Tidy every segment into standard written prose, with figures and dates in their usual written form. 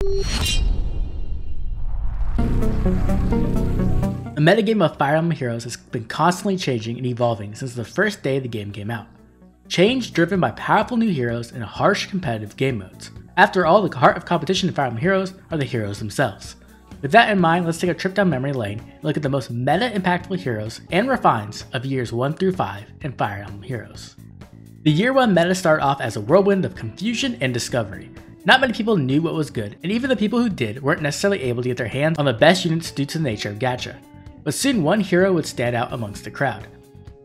The metagame of Fire Emblem Heroes has been constantly changing and evolving since the first day the game came out. Change driven by powerful new heroes and harsh competitive game modes. After all, the heart of competition in Fire Emblem Heroes are the heroes themselves. With that in mind, let's take a trip down memory lane and look at the most meta-impactful heroes and refines of years 1 through 5 in Fire Emblem Heroes. The year 1 meta started off as a whirlwind of confusion and discovery. Not many people knew what was good, and even the people who did weren't necessarily able to get their hands on the best units due to the nature of gacha. But soon one hero would stand out amongst the crowd.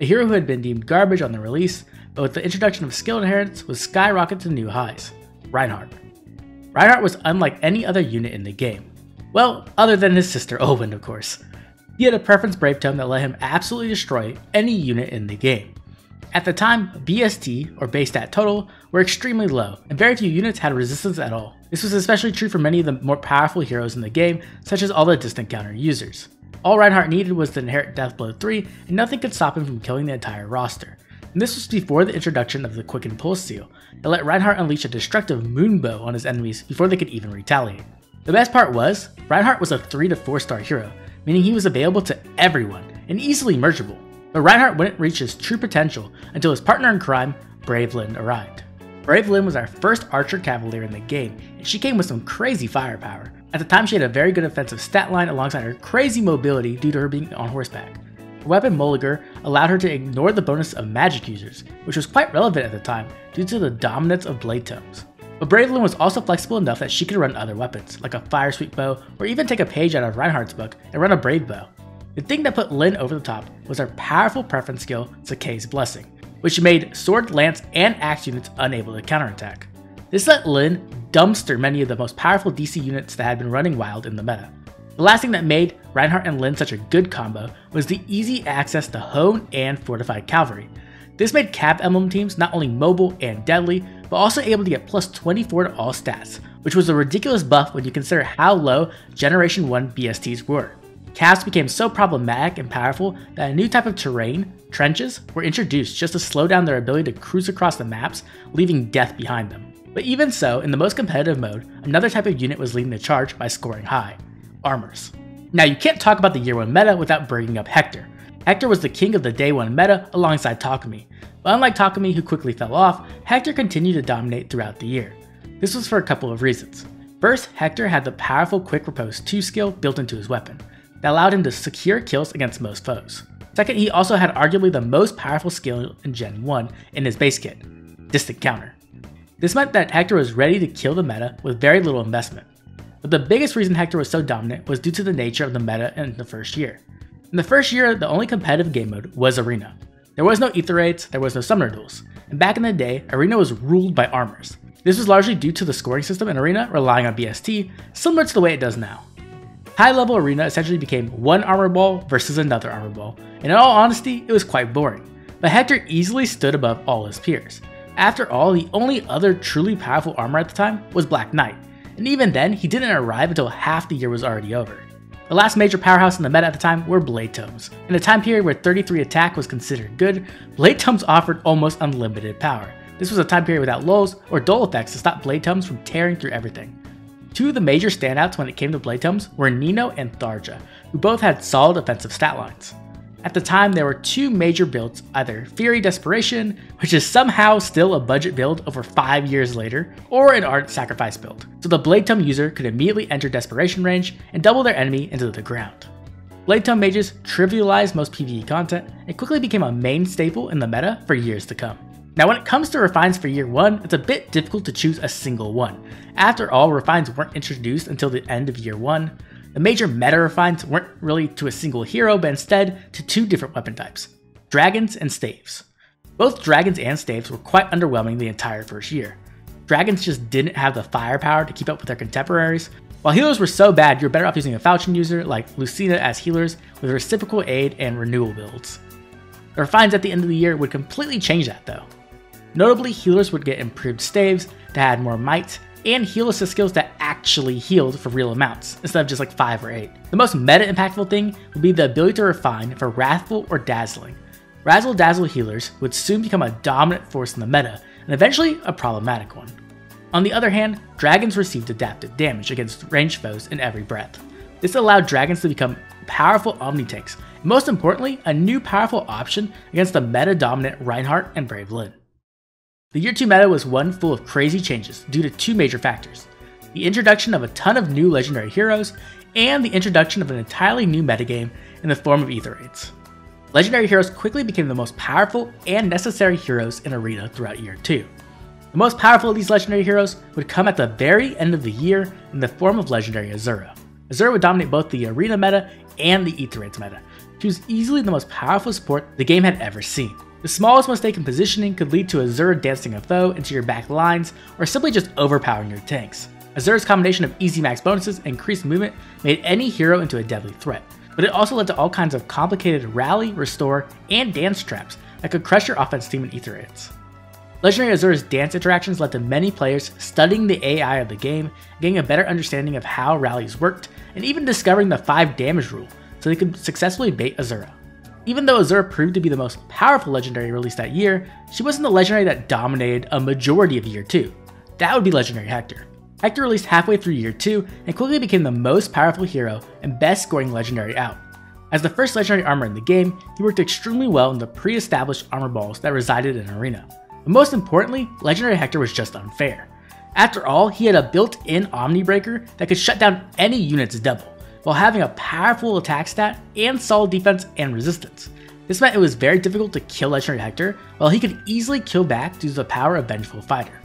A hero who had been deemed garbage on the release, but with the introduction of skill inheritance was skyrocketed to new highs: Reinhardt. Reinhardt was unlike any other unit in the game. Well, other than his sister Olwen, of course. He had a preference brave tome that let him absolutely destroy any unit in the game. At the time, BST, or base stat total, were extremely low, and very few units had resistance at all. This was especially true for many of the more powerful heroes in the game, such as all the distant counter users. All Reinhardt needed was to inherit Deathblow 3, and nothing could stop him from killing the entire roster. And this was before the introduction of the Quick and Pulse seal, that let Reinhardt unleash a destructive moonbow on his enemies before they could even retaliate. The best part was, Reinhardt was a 3 to 4 star hero, meaning he was available to everyone, and easily mergeable. But Reinhardt wouldn't reach his true potential until his partner in crime, Brave Lyn, arrived. Brave Lyn was our first archer cavalier in the game, and she came with some crazy firepower. At the time, she had a very good offensive stat line alongside her crazy mobility due to her being on horseback. Her weapon Mulligar allowed her to ignore the bonus of magic users, which was quite relevant at the time due to the dominance of blade tomes. But Brave Lyn was also flexible enough that she could run other weapons, like a fire sweep bow, or even take a page out of Reinhardt's book and run a brave bow. The thing that put Lyn over the top was her powerful preference skill, Sakei's Blessing, which made sword, lance, and axe units unable to counterattack. This let Lyn dumpster many of the most powerful DC units that had been running wild in the meta. The last thing that made Reinhardt and Lyn such a good combo was the easy access to Hone and Fortified Cavalry. This made Cap Emblem teams not only mobile and deadly, but also able to get plus 24 to all stats, which was a ridiculous buff when you consider how low Generation 1 BSTs were. Caps became so problematic and powerful that a new type of terrain, trenches, were introduced just to slow down their ability to cruise across the maps, leaving death behind them. But even so, in the most competitive mode, another type of unit was leading the charge by scoring high: armors. Now you can't talk about the year 1 meta without bringing up Hector. Hector was the king of the day 1 meta alongside Takumi, but unlike Takumi, who quickly fell off, Hector continued to dominate throughout the year. This was for a couple of reasons. First, Hector had the powerful Quick Repose 2 skill built into his weapon that allowed him to secure kills against most foes. Second, he also had arguably the most powerful skill in Gen 1 in his base kit: Distant Counter. This meant that Hector was ready to kill the meta with very little investment. But the biggest reason Hector was so dominant was due to the nature of the meta in the first year. In the first year, the only competitive game mode was Arena. There was no Aether raids, there was no Summoner duels, and back in the day, Arena was ruled by armors. This was largely due to the scoring system in Arena relying on BST, similar to the way it does now. High-level Arena essentially became one armor ball versus another armor ball, and in all honesty, it was quite boring. But Hector easily stood above all his peers. After all, the only other truly powerful armor at the time was Black Knight, and even then, he didn't arrive until half the year was already over. The last major powerhouse in the meta at the time were Blade Tomes. In a time period where 33 attack was considered good, Blade Tomes offered almost unlimited power. This was a time period without lulls or dull effects to stop Blade Tomes from tearing through everything. Two of the major standouts when it came to Blade Tomes were Nino and Tharja, who both had solid offensive stat lines. At the time, there were two major builds, either Fury Desperation, which is somehow still a budget build over 5 years later, or an Ardent Sacrifice build, so the Blade Tome user could immediately enter Desperation range and double their enemy into the ground. Blade Tome mages trivialized most PvE content and quickly became a main staple in the meta for years to come. Now when it comes to refines for year 1, it's a bit difficult to choose a single one. After all, refines weren't introduced until the end of year 1. The major meta refines weren't really to a single hero, but instead to two different weapon types: Dragons and Staves. Both Dragons and Staves were quite underwhelming the entire first year. Dragons just didn't have the firepower to keep up with their contemporaries, while healers were so bad you're better off using a Falchion user like Lucina as healers with reciprocal aid and renewal builds. The refines at the end of the year would completely change that though. Notably, healers would get improved staves that had more might, and heal assist skills that actually healed for real amounts, instead of just like 5 or 8. The most meta impactful thing would be the ability to refine for Wrathful or Dazzling. Razzle-dazzle healers would soon become a dominant force in the meta, and eventually a problematic one. On the other hand, dragons received adaptive damage against ranged foes in every breath. This allowed dragons to become powerful Omni tanks, and most importantly, a new powerful option against the meta-dominant Reinhardt and Brave Lyn. The Year 2 meta was one full of crazy changes due to two major factors: the introduction of a ton of new legendary heroes, and the introduction of an entirely new metagame in the form of Aether raids. Legendary heroes quickly became the most powerful and necessary heroes in Arena throughout Year 2. The most powerful of these legendary heroes would come at the very end of the year in the form of legendary Azura. Azura would dominate both the Arena meta and the Aether raids meta. She was easily the most powerful support the game had ever seen. The smallest mistake in positioning could lead to Azura dancing a foe into your back lines, or simply just overpowering your tanks. Azura's combination of easy max bonuses and increased movement made any hero into a deadly threat, but it also led to all kinds of complicated rally, restore, and dance traps that could crush your offense team in Aether raids. Legendary Azura's dance interactions led to many players studying the AI of the game, getting a better understanding of how rallies worked, and even discovering the 5 damage rule so they could successfully bait Azura. Even though Azura proved to be the most powerful legendary released that year, she wasn't the legendary that dominated a majority of Year 2. That would be legendary Hector. Hector released halfway through Year 2 and quickly became the most powerful hero and best scoring legendary out. As the first legendary armor in the game, he worked extremely well in the pre-established armor balls that resided in Arena. But most importantly, legendary Hector was just unfair. After all, he had a built-in Omni Breaker that could shut down any unit's double, while having a powerful attack stat and solid defense and resistance. This meant it was very difficult to kill legendary Hector, while he could easily kill back due to the power of Vengeful Fighter.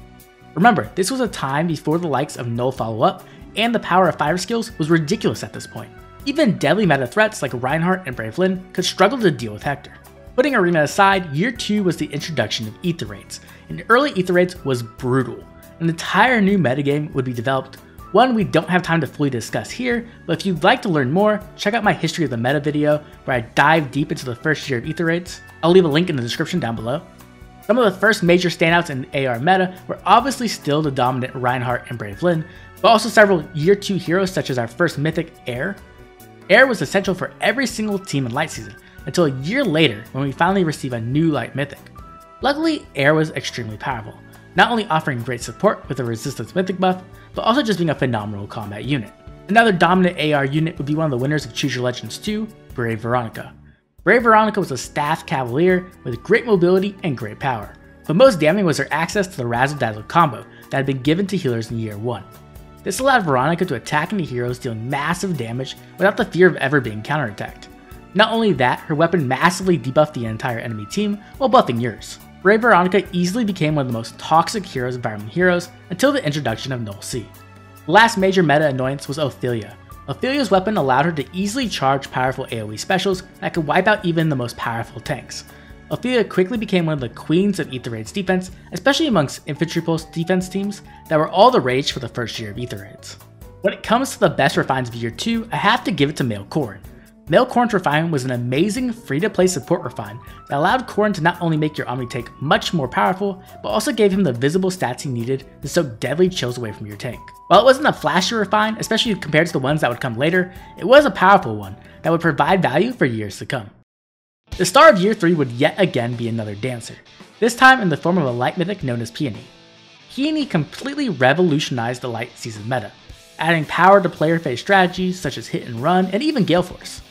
Remember, this was a time before the likes of Null Follow-Up, and the power of fighter skills was ridiculous at this point. Even deadly meta threats like Reinhardt and Brave Lyn could struggle to deal with Hector. Putting Arena aside, Year 2 was the introduction of Aether raids, and early Aether raids was brutal. An entire new metagame would be developed, one we don't have time to fully discuss here, but if you'd like to learn more, check out my History of the Meta video where I dive deep into the first year of Aether raids. I'll leave a link in the description down below. Some of the first major standouts in the AR meta were obviously still the dominant Reinhardt and Brave Lyn, but also several Year 2 heroes such as our first mythic, Aether. Aether was essential for every single team in Light Season, until a year later when we finally receive a new Light Mythic. Luckily, Aether was extremely powerful, not only offering great support with a resistance mythic buff, but also just being a phenomenal combat unit. Another dominant AR unit would be one of the winners of Choose Your Legends 2, Brave Veronica. Brave Veronica was a staff cavalier with great mobility and great power, but most damning was her access to the Razzle Dazzle combo that had been given to healers in Year 1. This allowed Veronica to attack into heroes dealing massive damage without the fear of ever being counterattacked. Not only that, her weapon massively debuffed the entire enemy team while buffing yours. Brave Veronica easily became one of the most toxic heroes of Environment Heroes until the introduction of Null C. The last major meta annoyance was Ophelia. Ophelia's weapon allowed her to easily charge powerful AoE specials that could wipe out even the most powerful tanks. Ophelia quickly became one of the queens of Aether raids defense, especially amongst infantry pulse defense teams that were all the rage for the first year of Aether raids. When it comes to the best refines of Year 2, I have to give it to Male Corrin. Male Corrin's refine was an amazing free-to-play support refine that allowed Corrin to not only make your Omni tank much more powerful, but also gave him the visible stats he needed to soak deadly chills away from your tank. While it wasn't a flashy refine, especially compared to the ones that would come later, it was a powerful one that would provide value for years to come. The star of Year 3 would yet again be another dancer, this time in the form of a light mythic known as Peony. Peony completely revolutionized the Light Season meta, adding power to player phase strategies such as hit and run and even Gale Force.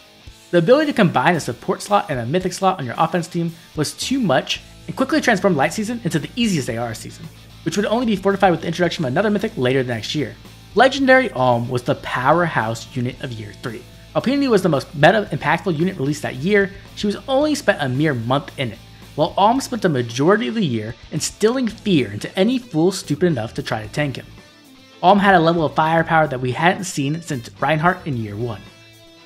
The ability to combine a support slot and a mythic slot on your offense team was too much and quickly transformed Light Season into the easiest AR season, which would only be fortified with the introduction of another mythic later the next year. Legendary Alm was the powerhouse unit of Year 3. While Peony was the most meta impactful unit released that year, she was only spent a mere month in it, while Alm spent the majority of the year instilling fear into any fool stupid enough to try to tank him. Alm had a level of firepower that we hadn't seen since Reinhardt in Year 1.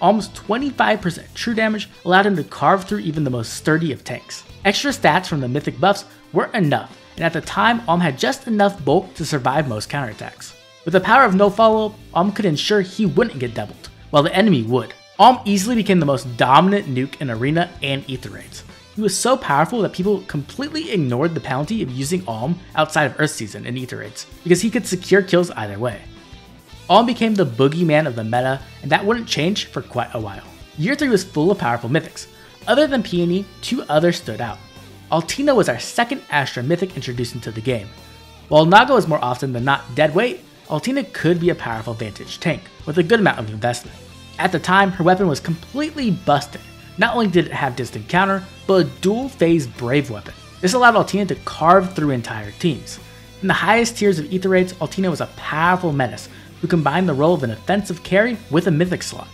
Alm's 25% true damage allowed him to carve through even the most sturdy of tanks. Extra stats from the mythic buffs weren't enough, and at the time Alm had just enough bulk to survive most counterattacks. With the power of no follow-up, Alm could ensure he wouldn't get doubled, while the enemy would. Alm easily became the most dominant nuke in Arena and Aether raids. He was so powerful that people completely ignored the penalty of using Alm outside of Earth Season in Aether raids, because he could secure kills either way. Alm became the boogeyman of the meta, and that wouldn't change for quite a while. Year 3 was full of powerful mythics. Other than Peony, 2 others stood out. Altina was our second Astra mythic introduced into the game. While Naga was more often than not dead weight, Altina could be a powerful vantage tank with a good amount of investment. At the time, her weapon was completely busted. Not only did it have distant counter, but a dual phase Brave weapon. This allowed Altina to carve through entire teams. In the highest tiers of Aether raids, Altina was a powerful menace who combined the role of an offensive carry with a mythic slot.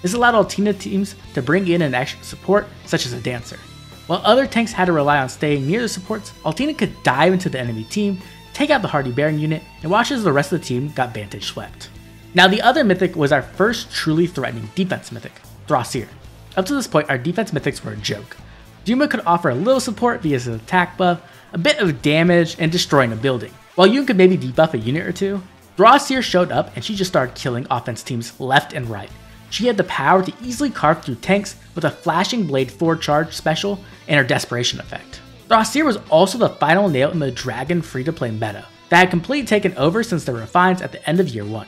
This allowed Altina teams to bring in an extra support such as a dancer. While other tanks had to rely on staying near the supports, Altina could dive into the enemy team, take out the Hardy Baron unit, and watch as the rest of the team got vantage swept. Now the other mythic was our first truly threatening defense mythic, Thrasir. Up to this point, our defense mythics were a joke. Duma could offer a little support via his attack buff, a bit of damage, and destroying a building. While Yun could maybe debuff a unit or two, Thrasir showed up and she just started killing offense teams left and right. She had the power to easily carve through tanks with a Flashing Blade 4 charge special and her Desperation effect. Thrasir was also the final nail in the Dragon free-to-play meta that had completely taken over since the refines at the end of year 1.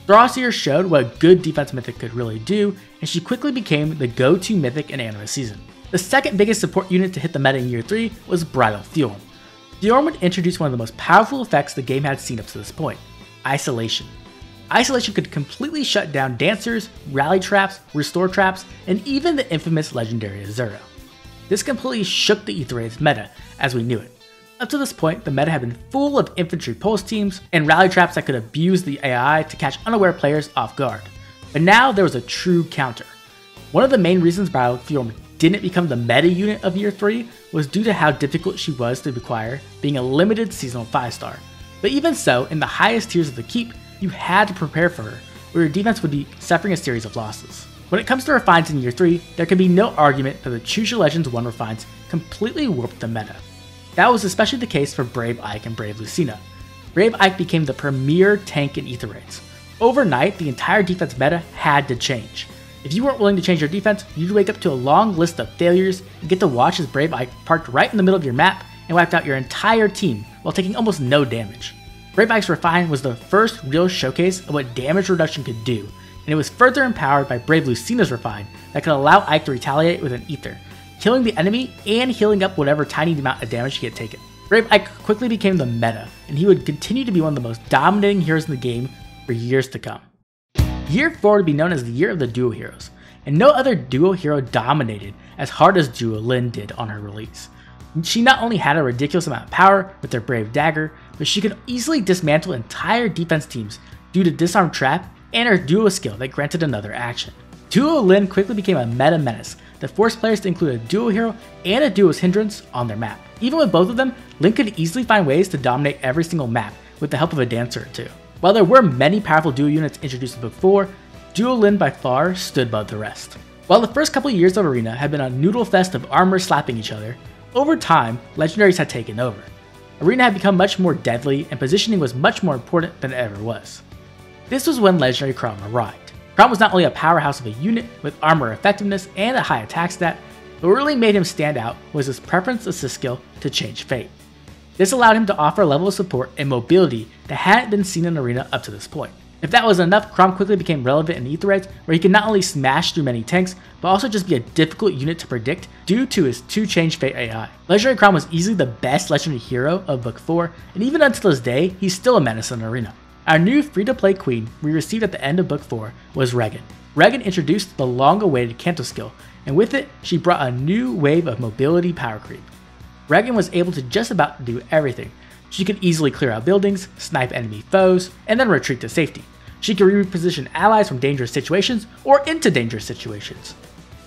Thrasir showed what a good defense mythic could really do, and she quickly became the go-to mythic in Anima Season. The second biggest support unit to hit the meta in year 3 was Bridal Thorm. Thorm would introduce one of the most powerful effects the game had seen up to this point, Isolation. Isolation could completely shut down dancers, rally traps, restore traps, and even the infamous legendary Azura. This completely shook the Aether raids meta as we knew it. Up to this point, the meta had been full of infantry pulse teams and rally traps that could abuse the AI to catch unaware players off guard. But now there was a true counter. One of the main reasons Bridal Thorm didn't become the meta unit of year 3 was due to how difficult she was to acquire, being a limited seasonal 5-star. But even so, in the highest tiers of the keep, you had to prepare for her, or your defense would be suffering a series of losses. When it comes to refines in year 3, there can be no argument that the Choose Your Legends 1 refines completely warped the meta. That was especially the case for Brave Ike and Brave Lucina. Brave Ike became the premier tank in Aether raids. Overnight, the entire defense meta had to change. If you weren't willing to change your defense, you'd wake up to a long list of failures and get to watch as Brave Ike parked right in the middle of your map and wiped out your entire team while taking almost no damage. Brave Ike's Refine was the first real showcase of what damage reduction could do, and it was further empowered by Brave Lucina's Refine that could allow Ike to retaliate with an Aether, killing the enemy and healing up whatever tiny amount of damage he had taken. Brave Ike quickly became the meta, and he would continue to be one of the most dominating heroes in the game for years to come. Year 4 would be known as the year of the duo heroes, and no other duo hero dominated as hard as Duo Lin did on her release. She not only had a ridiculous amount of power with her Brave Dagger, but she could easily dismantle entire defense teams due to Disarm Trap and her duo skill that granted another action. Duo Lin quickly became a meta menace that forced players to include a duo hero and a duo's hindrance on their map. Even with both of them, Lin could easily find ways to dominate every single map with the help of a dancer or two. While there were many powerful duo units introduced in Book 4, Duo Lin by far stood above the rest. While the first couple years of Arena had been a noodle fest of armor slapping each other, over time, legendaries had taken over. Arena had become much more deadly and positioning was much more important than it ever was. This was when Legendary Chrom arrived. Chrom was not only a powerhouse of a unit with armor effectiveness and a high attack stat, but what really made him stand out was his preference assist skill to change fate. This allowed him to offer a level of support and mobility that hadn't been seen in Arena up to this point. If that wasn't enough, Chrom quickly became relevant in Aether raids, where he could not only smash through many tanks, but also just be a difficult unit to predict due to his 2 change fate AI. Legendary Chrom was easily the best legendary hero of Book 4, and even until this day, he's still a menace in Arena. Our new free-to-play queen we received at the end of Book 4 was Regan. Regan introduced the long-awaited Canto skill, and with it, she brought a new wave of mobility power creep. Regan was able to just about do everything. She could easily clear out buildings, snipe enemy foes, and then retreat to safety. She could reposition allies from dangerous situations or into dangerous situations.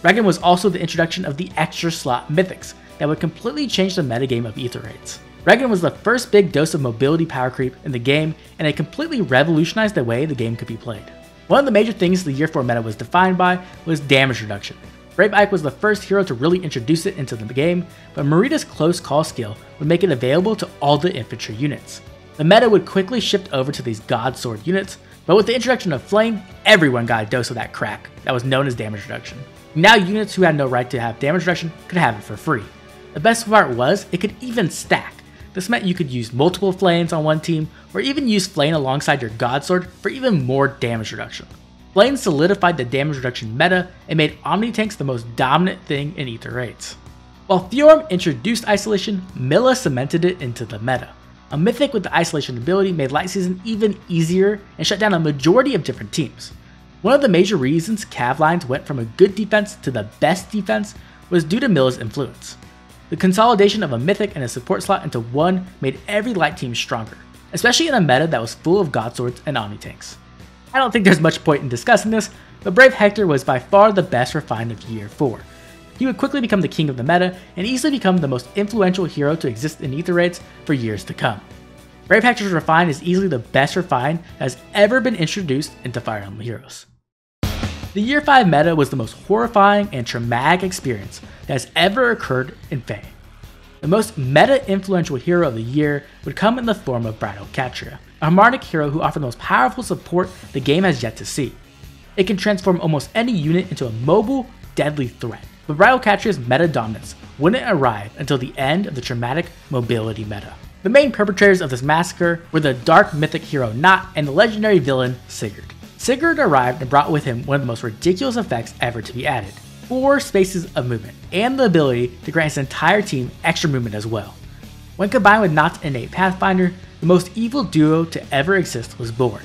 Regan was also the introduction of the extra slot mythics that would completely change the metagame of Aether raids. Regan was the first big dose of mobility power creep in the game, and it completely revolutionized the way the game could be played. One of the major things the Year 4 meta was defined by was damage reduction. Brave Ike was the first hero to really introduce it into the game, but Marita's close call skill would make it available to all the infantry units. The meta would quickly shift over to these God Sword units, but with the introduction of Flame, everyone got a dose of that crack that was known as damage reduction. Now units who had no right to have damage reduction could have it for free. The best part was, it could even stack. This meant you could use multiple Flames on one team, or even use Flame alongside your God Sword for even more damage reduction. Flame solidified the damage reduction meta and made Omni tanks the most dominant thing in Aether raids. While Thorm introduced isolation, Milla cemented it into the meta. A mythic with the isolation ability made Light Season even easier and shut down a majority of different teams. One of the major reasons Cav lines went from a good defense to the best defense was due to Milla's influence. The consolidation of a mythic and a support slot into one made every light team stronger, especially in a meta that was full of God Swords and Omni Tanks. I don't think there's much point in discussing this, but Brave Hector was by far the best refined of Year 4. He would quickly become the king of the meta and easily become the most influential hero to exist in Aether raids for years to come. Brave Hector's Refine is easily the best Refine that has ever been introduced into Fire Emblem Heroes. The Year 5 meta was the most horrifying and traumatic experience that has ever occurred in Fae. The most meta-influential hero of the year would come in the form of Bridal Catria, a harmonic hero who offered the most powerful support the game has yet to see. It can transform almost any unit into a mobile, deadly threat, but Bridal Catria's meta dominance wouldn't arrive until the end of the traumatic mobility meta. The main perpetrators of this massacre were the dark mythic hero Not and the legendary villain Sigurd. Sigurd arrived and brought with him one of the most ridiculous effects ever to be added: 4 spaces of movement, and the ability to grant his entire team extra movement as well. When combined with Not's innate Pathfinder, the most evil duo to ever exist was born.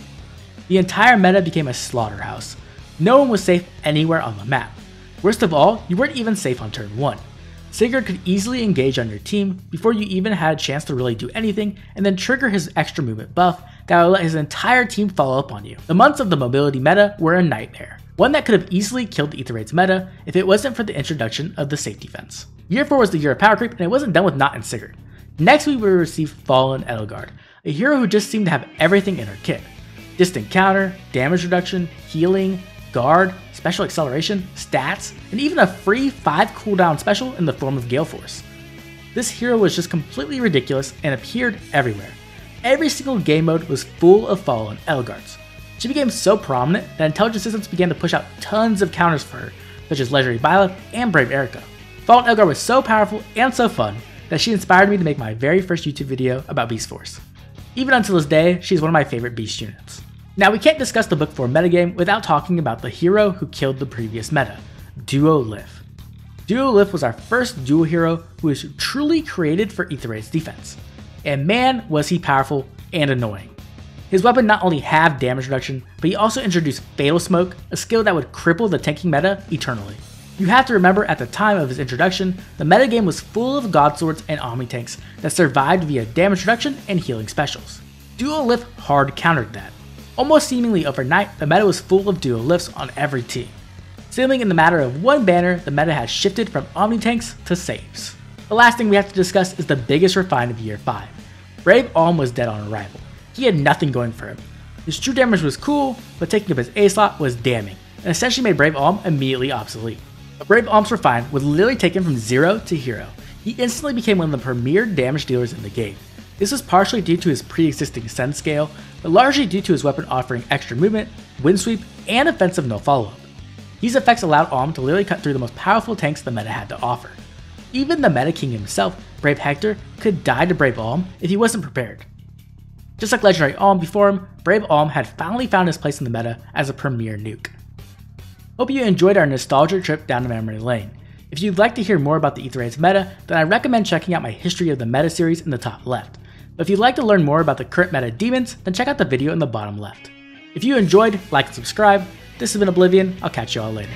The entire meta became a slaughterhouse. No one was safe anywhere on the map. Worst of all, you weren't even safe on turn 1. Sigurd could easily engage on your team before you even had a chance to really do anything, and then trigger his extra movement buff that would let his entire team follow up on you. The months of the mobility meta were a nightmare, one that could have easily killed the Aether raids meta if it wasn't for the introduction of the safety fence. Year 4 was the year of power creep, and it wasn't done with Not and Sigurd. Next we would receive Fallen Edelgard, a hero who just seemed to have everything in her kit: distant counter, damage reduction, healing, guard, special acceleration, stats, and even a free 5 cooldown special in the form of Gale Force. This hero was just completely ridiculous and appeared everywhere. Every single game mode was full of Fallen Edelgards. She became so prominent that intelligence systems began to push out tons of counters for her, such as Legendary Violet and Brave Erica. Fallen Edelgard was so powerful and so fun that she inspired me to make my very first YouTube video about Beastforce. Even until this day, she's one of my favorite beast units. Now we can't discuss the book 4 metagame without talking about the hero who killed the previous meta, Duolith. Duolith was our first dual hero who was truly created for Aether raids defense. And man was he powerful and annoying. His weapon not only had damage reduction, but he also introduced Fatal Smoke, a skill that would cripple the tanking meta eternally. You have to remember, at the time of his introduction, the metagame was full of God Swords and Omni Tanks that survived via damage reduction and healing specials. Duolith hard countered that. Almost seemingly overnight, the meta was full of Duoliths on every team. Seemingly in the matter of one banner, the meta has shifted from Omni Tanks to saves. The last thing we have to discuss is the biggest refine of Year 5. Brave Alm was dead on arrival. He had nothing going for him. His true damage was cool, but taking up his A slot was damning, and essentially made Brave Alm immediately obsolete. But Brave Alm's refine would literally take him from 0 to hero. He instantly became one of the premier damage dealers in the game. This was partially due to his pre-existing send scale, but largely due to his weapon offering extra movement, wind sweep, and offensive no follow-up. These effects allowed Alm to literally cut through the most powerful tanks the meta had to offer. Even the meta king himself, Brave Hector, could die to Brave Alm if he wasn't prepared. Just like Legendary Alm before him, Brave Alm had finally found his place in the meta as a premier nuke. Hope you enjoyed our nostalgia trip down memory lane. If you'd like to hear more about the Aether raids meta, then I recommend checking out my History of the Meta series in the top left. But if you'd like to learn more about the current meta demons, then check out the video in the bottom left. If you enjoyed, like and subscribe. This has been Oblivion. I'll catch you all later.